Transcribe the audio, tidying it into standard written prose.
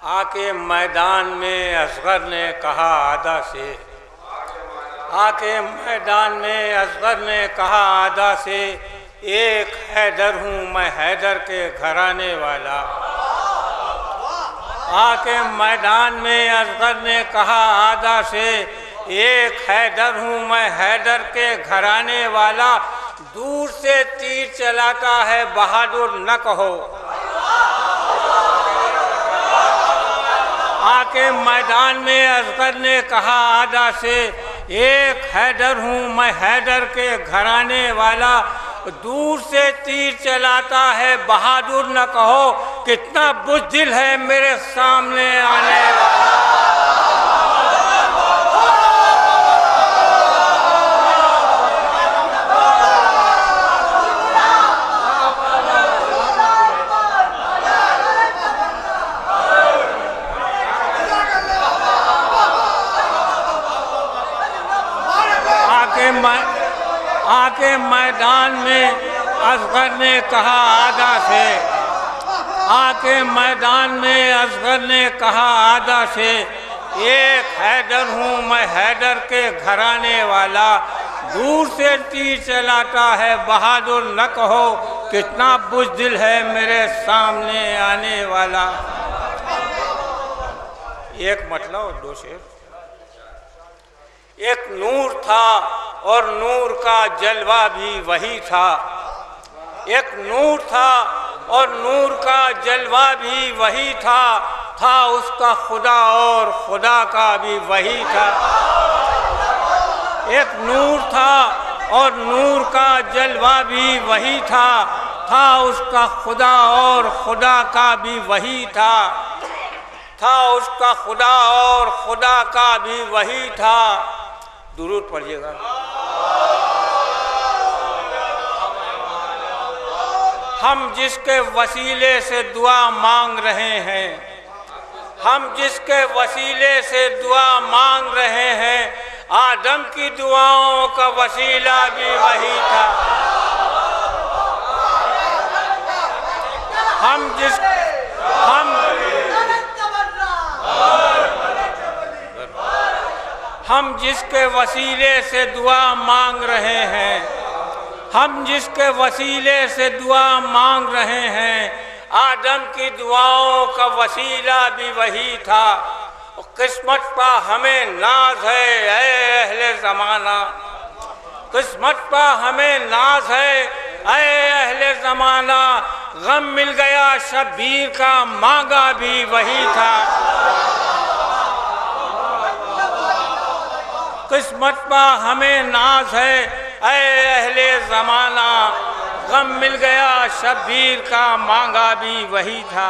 आके मैदान में असगर ने कहा आदा से, आके मैदान में असगर ने कहा आदा से, एक हैदर हूँ मैं हैदर के घराने वाला। आके मैदान में असगर ने कहा आदा से, एक हैदर हूँ मैं हैदर के घराने वाला। दूर से तीर चलाता है बहादुर न कहो। आके मैदान में असगर ने कहा आदा से, एक हैदर हूँ मैं हैदर के घराने वाला। दूर से तीर चलाता है बहादुर न कहो, कितना बुज़दिल है मेरे सामने आने वाला। आके मैदान में असगर ने कहा आदा से, आके मैदान में असगर ने कहा आदा से, एक हैदर हूँ मैं हैदर के घराने वाला। दूर से तीर चलाता है बहादुर न कहो, कितना बुज़दिल है मेरे सामने आने वाला। एक मतलब और दो शेर। एक नूर था और नूर का जलवा भी वही था। एक नूर था और नूर का जलवा भी वही था उसका खुदा और खुदा का भी वही था। एक नूर था और नूर का जलवा भी वही था उसका खुदा और खुदा का भी वही था उसका खुदा और खुदा का भी वही था। दुरूद पढ़िएगा। हम जिसके वसीले से दुआ मांग रहे हैं, हम जिसके वसीले से दुआ मांग रहे हैं, आदम की दुआओं का वसीला भी वही था। हम जिसके वसीले से दुआ मांग रहे हैं, हम जिसके वसीले से दुआ मांग रहे हैं, आदम की दुआओं का वसीला भी वही था। किस्मत पर हमें नाज है ऐ अहले ज़माना, किस्मत पर हमें नाज है ऐ अहले ज़माना। गम मिल गया शब्बीर का मांगा भी वही था। किस्मत पर हमें नाज है ऐ अहले ज़माना, गम मिल गया शब्बीर का मांगा भी वही था।